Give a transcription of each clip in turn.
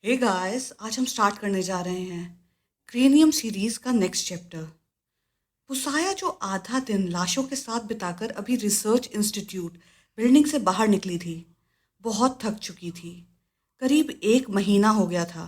Hey guys, आज हम start करने जा रहे हैं क्रेनियम सीरीज का नेक्स्ट चैप्टर। पुसाया जो आधा दिन लाशों के साथ बिताकर अभी रिसर्च इंस्टीट्यूट बिल्डिंग से बाहर निकली थी, बहुत थक चुकी थी। करीब 1 महीना हो गया था,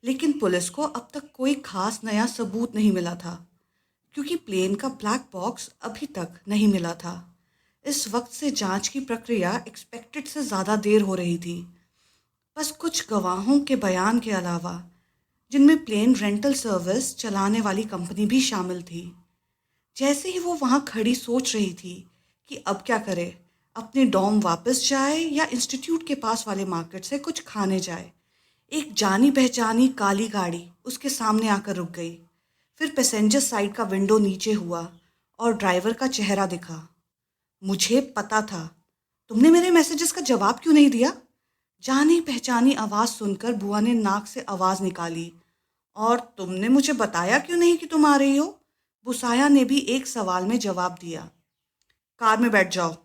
लेकिन पुलिस को अब तक कोई खास नया सबूत नहीं मिला था, क्योंकि प्लेन का ब्लैक बॉक्स अभी तक नहीं मिला था। इस वक्त से जांच की प्रक्रिया एक्सपेक्टेड से ज़्यादा देर हो रही थी। बस कुछ गवाहों के बयान के अलावा, जिनमें प्लेन रेंटल सर्विस चलाने वाली कंपनी भी शामिल थी। जैसे ही वो वहाँ खड़ी सोच रही थी कि अब क्या करे, अपने डॉर्म वापस जाए या इंस्टीट्यूट के पास वाले मार्केट से कुछ खाने जाए, एक जानी पहचानी काली गाड़ी उसके सामने आकर रुक गई। फिर पैसेंजर साइड का विंडो नीचे हुआ और ड्राइवर का चेहरा दिखा। मुझे पता था, तुमने मेरे मैसेजेस का जवाब क्यों नहीं दिया? जानी पहचानी आवाज़ सुनकर बुआ ने नाक से आवाज़ निकाली। और तुमने मुझे बताया क्यों नहीं कि तुम आ रही हो? बुसाया ने भी एक सवाल में जवाब दिया। कार में बैठ जाओ।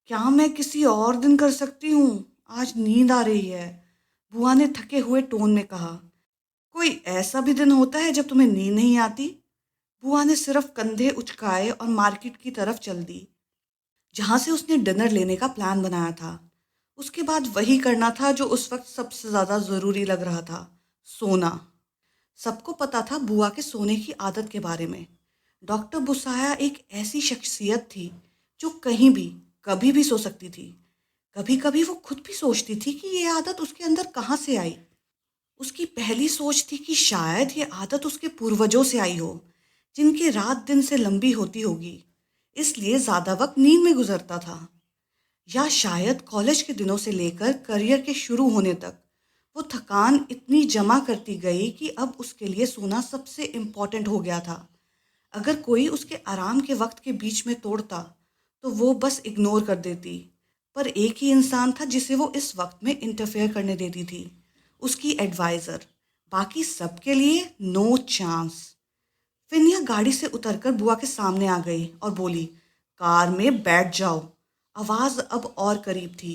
क्या मैं किसी और दिन कर सकती हूँ? आज नींद आ रही है, बुआ ने थके हुए टोन में कहा। कोई ऐसा भी दिन होता है जब तुम्हें नींद नहीं आती? बुआ ने सिर्फ कंधे उचकाए और मार्केट की तरफ चल दी, जहाँ से उसने डिनर लेने का प्लान बनाया था। उसके बाद वही करना था जो उस वक्त सबसे ज़्यादा ज़रूरी लग रहा था, सोना। सबको पता था बुआ के सोने की आदत के बारे में। डॉक्टर बुसाया एक ऐसी शख्सियत थी जो कहीं भी कभी भी सो सकती थी। कभी कभी वो खुद भी सोचती थी कि ये आदत उसके अंदर कहाँ से आई। उसकी पहली सोच थी कि शायद ये आदत उसके पूर्वजों से आई हो, जिनकी रात दिन से लंबी होती होगी, इसलिए ज़्यादा वक्त नींद में गुजरता था। या शायद कॉलेज के दिनों से लेकर करियर के शुरू होने तक वो थकान इतनी जमा करती गई कि अब उसके लिए सोना सबसे इम्पोर्टेंट हो गया था। अगर कोई उसके आराम के वक्त के बीच में तोड़ता तो वो बस इग्नोर कर देती। पर एक ही इंसान था जिसे वो इस वक्त में इंटरफेयर करने देती थी, उसकी एडवाइज़र। बाकी सबके लिए नो चांस। फिनिया गाड़ी से उतरकर बुआ के सामने आ गई और बोली, कार में बैठ जाओ। आवाज़ अब और करीब थी।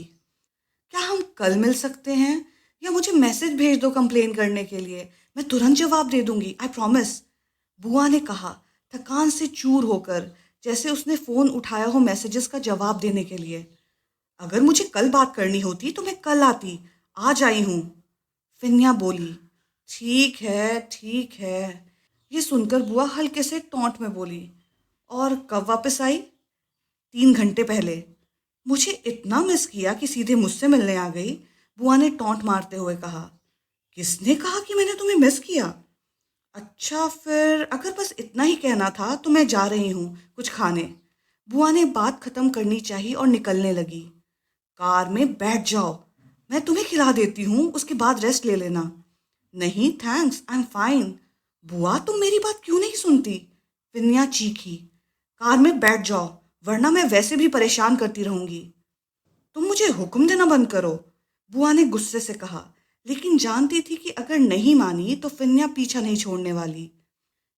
क्या हम कल मिल सकते हैं, या मुझे मैसेज भेज दो कंप्लेन करने के लिए, मैं तुरंत जवाब दे दूंगी, आई प्रॉमिस। बुआ ने कहा, थकान से चूर होकर, जैसे उसने फ़ोन उठाया हो मैसेजेस का जवाब देने के लिए। अगर मुझे कल बात करनी होती तो मैं कल आती, आज आई हूँ। फिन्या बोली, ठीक है ठीक है। ये सुनकर बुआ हल्के से टोंट में बोली, और कब वापस आई? 3 घंटे पहले। मुझे इतना मिस किया कि सीधे मुझसे मिलने आ गई, बुआ ने टोंट मारते हुए कहा। किसने कहा कि मैंने तुम्हें मिस किया? अच्छा, फिर अगर बस इतना ही कहना था तो मैं जा रही हूँ कुछ खाने। बुआ ने बात खत्म करनी चाहिए और निकलने लगी। कार में बैठ जाओ, मैं तुम्हें खिला देती हूँ, उसके बाद रेस्ट ले लेना। नहीं थैंक्स, आई एम फाइन। बुआ, तुम मेरी बात क्यों नहीं सुनती? विन्या चीखी। कार में बैठ जाओ, वरना मैं वैसे भी परेशान करती रहूंगी। तुम मुझे हुक्म देना बंद करो, बुआ ने गुस्से से कहा, लेकिन जानती थी कि अगर नहीं मानी तो फिन्या पीछा नहीं छोड़ने वाली।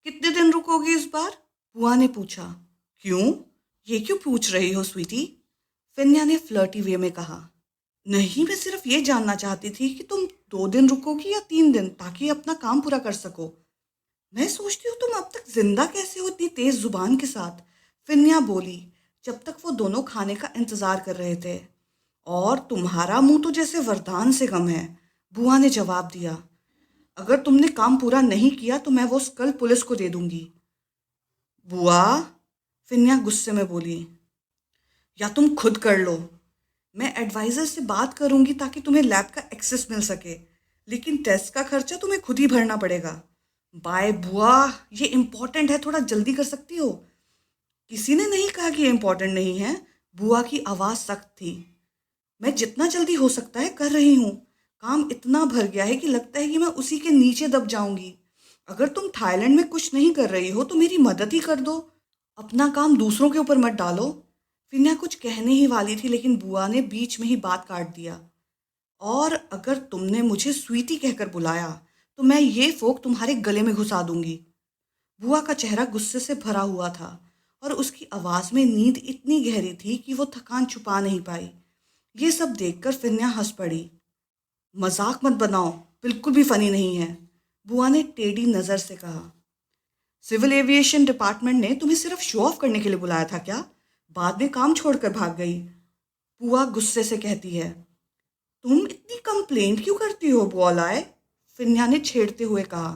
कितने दिन रुकोगी इस बार? बुआ ने पूछा। क्यों? ये क्यों पूछ रही हो स्वीटी? फिन्या ने फ्लर्टी वे में कहा। नहीं, मैं सिर्फ ये जानना चाहती थी कि तुम 2 दिन रुकोगी या 3 दिन, ताकि अपना काम पूरा कर सको। मैं सोचती हूँ तुम अब तक जिंदा कैसे हो इतनी तेज जुबान के साथ, फिन्या बोली, जब तक वो दोनों खाने का इंतजार कर रहे थे। और तुम्हारा मुंह तो जैसे वरदान से कम है, बुआ ने जवाब दिया। अगर तुमने काम पूरा नहीं किया तो मैं वो कल पुलिस को दे दूंगी। बुआ, फिन्या गुस्से में बोली, या तुम खुद कर लो। मैं एडवाइज़र से बात करूंगी ताकि तुम्हें लैब का एक्सेस मिल सके, लेकिन टेस्ट का खर्चा तुम्हें खुद ही भरना पड़ेगा। बाय बुआ, ये इम्पोर्टेंट है, थोड़ा जल्दी कर सकती हो? किसी ने नहीं कहा कि ये इम्पोर्टेंट नहीं है, बुआ की आवाज़ सख्त थी। मैं जितना जल्दी हो सकता है कर रही हूँ। काम इतना भर गया है कि लगता है कि मैं उसी के नीचे दब जाऊंगी। अगर तुम थाईलैंड में कुछ नहीं कर रही हो तो मेरी मदद ही कर दो, अपना काम दूसरों के ऊपर मत डालो। फिन्या कुछ कहने ही वाली थी, लेकिन बुआ ने बीच में ही बात काट दिया। और अगर तुमने मुझे स्वीटी कहकर बुलाया तो मैं ये फोक तुम्हारे गले में घुसा दूंगी। बुआ का चेहरा गुस्से से भरा हुआ था और उसकी आवाज़ में नींद इतनी गहरी थी कि वो थकान छुपा नहीं पाई। ये सब देखकर फिन्या हंस पड़ी। मजाक मत बनाओ, बिल्कुल भी फनी नहीं है, बुआ ने टेढ़ी नज़र से कहा। सिविल एविएशन डिपार्टमेंट ने तुम्हें सिर्फ शो ऑफ करने के लिए बुलाया था क्या? बाद में काम छोड़कर भाग गई। बुआ गुस्से से कहती है। तुम इतनी कंप्लेंट क्यों करती हो बुआलाए? फिन्या ने छेड़ते हुए कहा।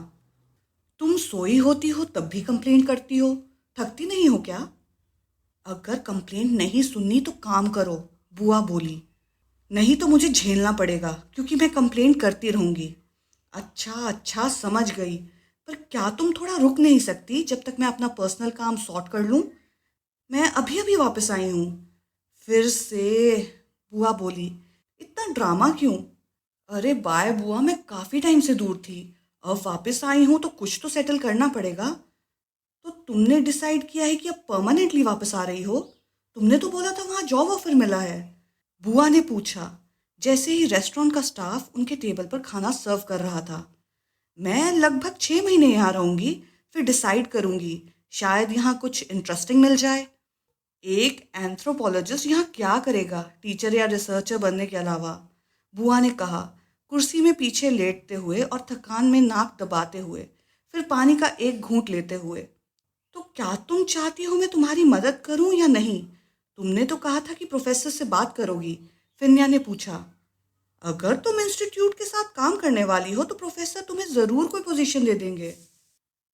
तुम सोई होती हो तब भी कंप्लेंट करती हो, थकती नहीं हो क्या? अगर कंप्लेंट नहीं सुननी तो काम करो, बुआ बोली। नहीं तो मुझे झेलना पड़ेगा क्योंकि मैं कंप्लेंट करती रहूंगी। अच्छा अच्छा, समझ गई। पर क्या तुम थोड़ा रुक नहीं सकती जब तक मैं अपना पर्सनल काम सॉर्ट कर लूं? मैं अभी अभी वापस आई हूँ। फिर से, बुआ बोली। इतना ड्रामा क्यों? अरे बाय बुआ, मैं काफ़ी टाइम से दूर थी। अब वापस आई हूँ तो कुछ तो सेटल करना पड़ेगा। तो तुमने डिसाइड किया है कि अब परमानेंटली वापस आ रही हो? तुमने तो बोला था वहाँ जॉब ऑफर मिला है। बुआ ने पूछा, जैसे ही रेस्टोरेंट का स्टाफ उनके टेबल पर खाना सर्व कर रहा था। मैं लगभग 6 महीने यहाँ रहूंगी, फिर डिसाइड करूंगी। शायद यहाँ कुछ इंटरेस्टिंग मिल जाए। एक एंथ्रोपोलॉजिस्ट यहाँ क्या करेगा टीचर या रिसर्चर बनने के अलावा? बुआ ने कहा, कुर्सी में पीछे लेटते हुए और थकान में नाक दबाते हुए, फिर पानी का एक घूंट लेते हुए। तो क्या तुम चाहती हो मैं तुम्हारी मदद करूं या नहीं? तुमने तो कहा था कि प्रोफेसर से बात करोगी, फिन्या ने पूछा। अगर तुम इंस्टीट्यूट के साथ काम करने वाली हो तो प्रोफेसर तुम्हें ज़रूर कोई पोजीशन दे देंगे।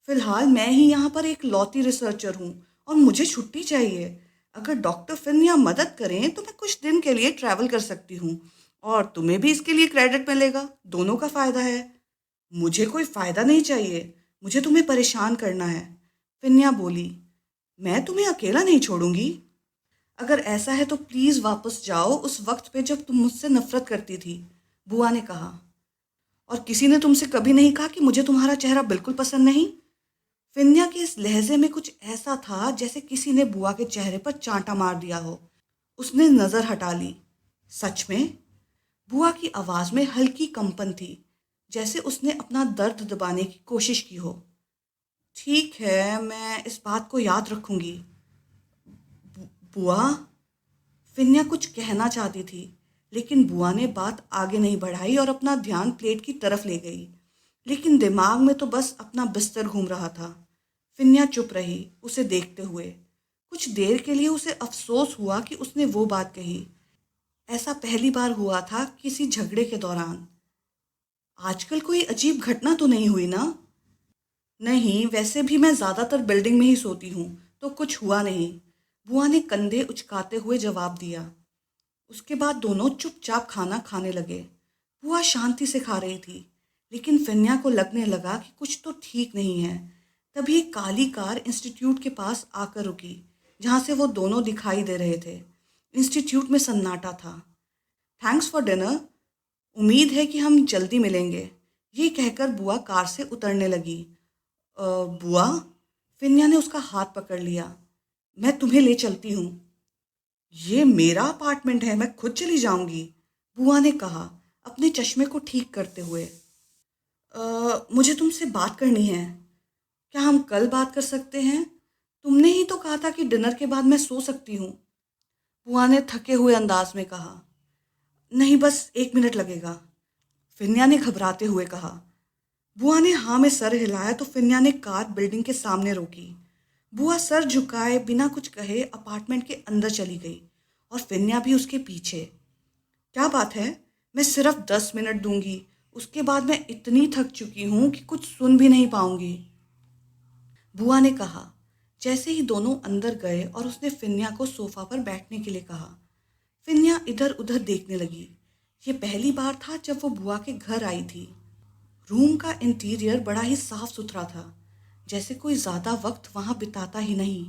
फिलहाल मैं ही यहाँ पर एक लौती रिसर्चर हूँ और मुझे छुट्टी चाहिए। अगर डॉक्टर फिन्या मदद करें तो मैं कुछ दिन के लिए ट्रैवल कर सकती हूँ और तुम्हें भी इसके लिए क्रेडिट मिलेगा। दोनों का फ़ायदा है। मुझे कोई फ़ायदा नहीं चाहिए, मुझे तुम्हें परेशान करना है, फिन्या बोली। मैं तुम्हें अकेला नहीं छोड़ूंगी। अगर ऐसा है तो प्लीज़ वापस जाओ उस वक्त पे जब तुम मुझसे नफरत करती थी, बुआ ने कहा। और किसी ने तुमसे कभी नहीं कहा कि मुझे तुम्हारा चेहरा बिल्कुल पसंद नहीं? फिन्या के इस लहजे में कुछ ऐसा था जैसे किसी ने बुआ के चेहरे पर चांटा मार दिया हो। उसने नज़र हटा ली। सच में? बुआ की आवाज़ में हल्की कंपन थी, जैसे उसने अपना दर्द दबाने की कोशिश की हो। ठीक है, मैं इस बात को याद रखूंगी। बुआ, फिन्या कुछ कहना चाहती थी, लेकिन बुआ ने बात आगे नहीं बढ़ाई और अपना ध्यान प्लेट की तरफ ले गई। लेकिन दिमाग में तो बस अपना बिस्तर घूम रहा था। फिन्या चुप रही, उसे देखते हुए। कुछ देर के लिए उसे अफसोस हुआ कि उसने वो बात कही। ऐसा पहली बार हुआ था किसी झगड़े के दौरान। आजकल कोई अजीब घटना तो नहीं हुई ना? नहीं, वैसे भी मैं ज़्यादातर बिल्डिंग में ही सोती हूँ, तो कुछ हुआ नहीं, बुआ ने कंधे उचकाते हुए जवाब दिया। उसके बाद दोनों चुपचाप खाना खाने लगे। बुआ शांति से खा रही थी, लेकिन फिन्या को लगने लगा कि कुछ तो ठीक नहीं है। तभी एक काली कार इंस्टीट्यूट के पास आकर रुकी, जहाँ से वो दोनों दिखाई दे रहे थे। इंस्टीट्यूट में सन्नाटा था। थैंक्स फॉर डिनर, उम्मीद है कि हम जल्दी मिलेंगे, ये कहकर बुआ कार से उतरने लगी। बुआ, फिन्या ने उसका हाथ पकड़ लिया। मैं तुम्हें ले चलती हूँ। ये मेरा अपार्टमेंट है, मैं खुद चली जाऊंगी, बुआ ने कहा, अपने चश्मे को ठीक करते हुए। मुझे तुमसे बात करनी है। क्या हम कल बात कर सकते हैं? तुमने ही तो कहा था कि डिनर के बाद मैं सो सकती हूँ, बुआ ने थके हुए अंदाज में कहा। नहीं, बस 1 मिनट लगेगा, फिन्या ने घबराते हुए कहा। बुआ ने हाँ में सर हिलाया तो फिन्या ने कार बिल्डिंग के सामने रोकी। बुआ सर झुकाए बिना कुछ कहे अपार्टमेंट के अंदर चली गई और फिन्या भी उसके पीछे। क्या बात है? मैं सिर्फ 10 मिनट दूंगी, उसके बाद मैं इतनी थक चुकी हूँ कि कुछ सुन भी नहीं पाऊंगी, बुआ ने कहा। जैसे ही दोनों अंदर गए और उसने फिन्या को सोफा पर बैठने के लिए कहा, फिन्या इधर उधर देखने लगी। ये पहली बार था जब वो बुआ के घर आई थी। रूम का इंटीरियर बड़ा ही साफ सुथरा था, जैसे कोई ज़्यादा वक्त वहाँ बिताता ही नहीं।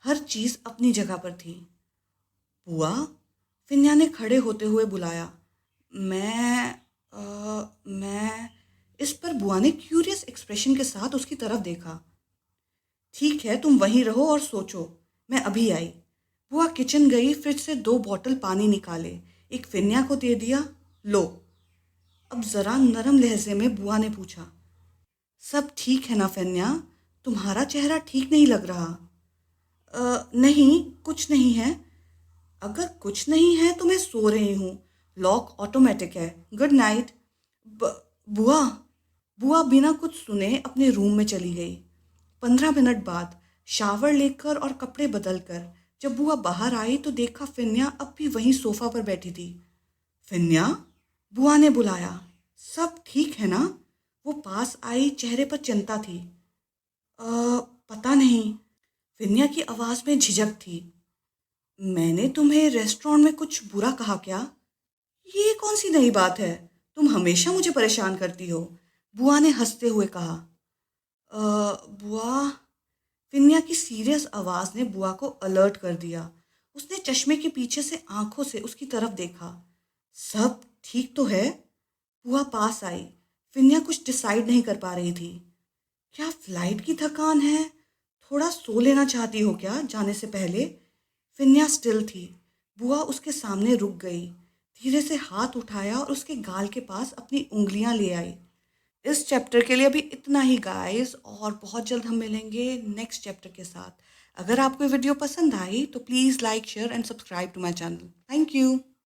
हर चीज़ अपनी जगह पर थी। बुआ, फिन्या ने खड़े होते हुए बुलाया। मैं मैं इस पर बुआ ने क्यूरियस एक्सप्रेशन के साथ उसकी तरफ देखा। ठीक है, तुम वहीं रहो और सोचो, मैं अभी आई। बुआ किचन गई, फ्रिज से 2 बॉटल पानी निकाले, एक फिन्या को दे दिया। लो। अब ज़रा नरम लहजे में बुआ ने पूछा, सब ठीक है ना फिन्या? तुम्हारा चेहरा ठीक नहीं लग रहा। नहीं, कुछ नहीं है। अगर कुछ नहीं है तो मैं सो रही हूँ, लॉक ऑटोमेटिक है। Good night. ब बुआ बुआ बिना कुछ सुने अपने रूम में चली गई। 15 मिनट बाद शावर लेकर और कपड़े बदलकर जब बुआ बाहर आई तो देखा फिन्या अब भी वहीं सोफा पर बैठी थी। फिन्या, बुआ ने बुलाया। सब ठीक है ना? वो पास आई, चेहरे पर चिंता थी। पता नहीं। फिन्या की आवाज़ में झिझक थी। मैंने तुम्हें रेस्टोरेंट में कुछ बुरा कहा क्या? ये कौन सी नई बात है? तुम हमेशा मुझे परेशान करती हो, बुआ ने हंसते हुए कहा। बुआ, फिन्या की सीरियस आवाज़ ने बुआ को अलर्ट कर दिया। उसने चश्मे के पीछे से आंखों से उसकी तरफ देखा। सब ठीक तो है? बुआ पास आई। फिन्या कुछ डिसाइड नहीं कर पा रही थी। क्या फ्लाइट की थकान है? थोड़ा सो लेना चाहती हो क्या जाने से पहले? फिन्या स्टिल थी। बुआ उसके सामने रुक गई, धीरे से हाथ उठाया और उसके गाल के पास अपनी उंगलियां ले आई। इस चैप्टर के लिए अभी इतना ही गाइस, और बहुत जल्द हम मिलेंगे नेक्स्ट चैप्टर के साथ। अगर आपको ये वीडियो पसंद आई तो please like share and subscribe to my channel. Thank you.